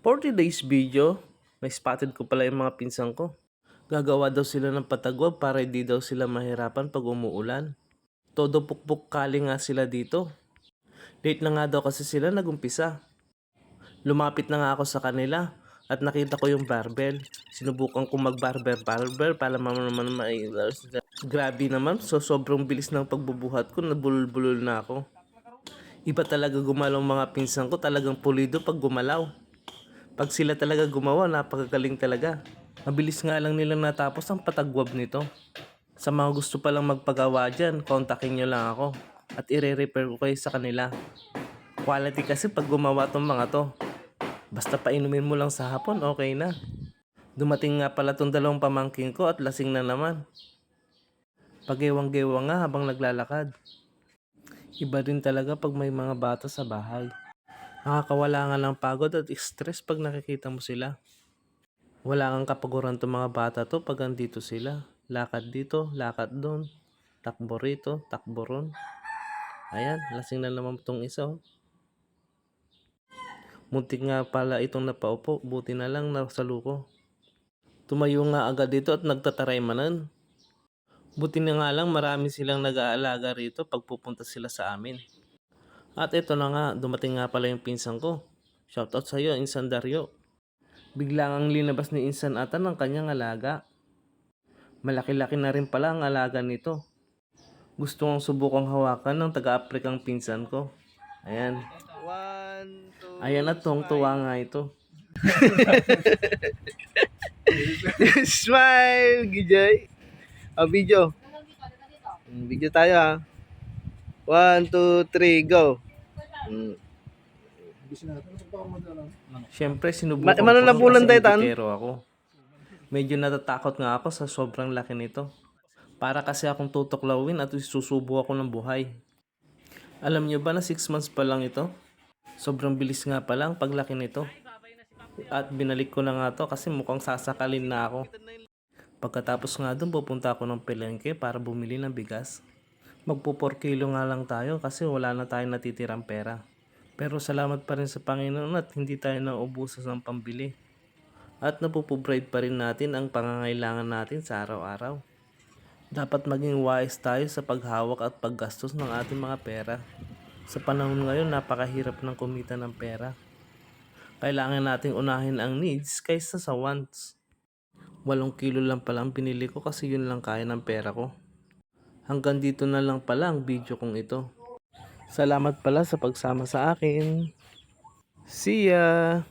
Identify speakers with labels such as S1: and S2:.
S1: 40 days video, na-spotted ko pala yung mga pinsan ko. Gagawa daw sila ng patagwab para hindi daw sila mahirapan pag umuulan. Todo pukpuk kali nga sila dito. Late na nga daw kasi sila nagumpisa. Lumapit na nga ako sa kanila at nakita ko yung barbell. Sinubukan ko mag-barbell para naman may... Grabe naman, sobrang bilis ng pagbubuhat ko, nabulol-bulol na ako. Iba talaga gumalaw mga pinsan ko, talagang pulido pag gumalaw. Pag sila talaga gumawa, napakagaling talaga. Mabilis nga lang nilang natapos ang patagwab nito. Sa mga gusto palang magpagawa dyan, kontakin nyo lang ako at ire-repair ko kayo sa kanila. Quality kasi pag gumawa tong mga to. Basta painumin mo lang sa hapon, okay na. Dumating nga pala tong dalawang pamangkin ko at lasing na naman. Pag-ewang-gewang nga habang naglalakad. Iba din talaga pag may mga bata sa bahay. Nakakawala nga ng pagod at stress pag nakikita mo sila. Wala kang kapaguran tong mga bata to pag andito sila. Lakad dito, lakad doon. Takbo rito, takbo ron. Ayan, lasing na naman tong isa. Muntik nga pala itong napaupo, buti na lang nasaluko. Tumayo nga agad dito at nagtataray manan. Buti na nga lang marami silang nag-aalaga rito pag pupunta sila sa amin. At ito na nga, dumating nga pala yung pinsan ko. Shoutout sa iyo, Insan Dario. Biglang ang linabas ni Insan ata ng kanyang alaga. Malaki-laki na rin pala ang alaga nito. Gusto kong subukang hawakan ng taga-Aprikang pinsan ko. Ayan.
S2: 1, 2,
S1: Ayan na, tuwang-tuwa nga ito.
S2: Smile, Gijay. Video. Video tayo ha. 1, 2, 3, go.
S1: Siyempre, sinubukan ko
S2: Mananabulan tayo, Tan.
S1: editero ako. Medyo natatakot nga ako sa sobrang laki nito. Para kasi akong tutuklawin at susubo ako ng buhay. Alam nyo ba na 6 months pa lang ito? Sobrang bilis nga pa lang paglaki nito. At binalik ko na nga to kasi mukhang sasakalin na ako. Pagkatapos nga dun, pupunta ako ng palengke para bumili ng bigas. Magpo 4 kilo nga lang tayo kasi wala na tayong natitirang pera. Pero salamat pa rin sa Panginoon at hindi tayo naubusan ng pambili. At napuprovide pa rin natin ang pangangailangan natin sa araw-araw. Dapat maging wise tayo sa paghawak at paggastos ng ating mga pera. Sa panahon ngayon, napakahirap ng kumita ng pera. Kailangan nating unahin ang needs kaysa sa wants. 8 kilo lang pala ang pinili ko kasi yun lang kaya ng pera ko. Hanggang dito na lang pala ang video kong ito. Salamat pala sa pagsama sa akin. See ya!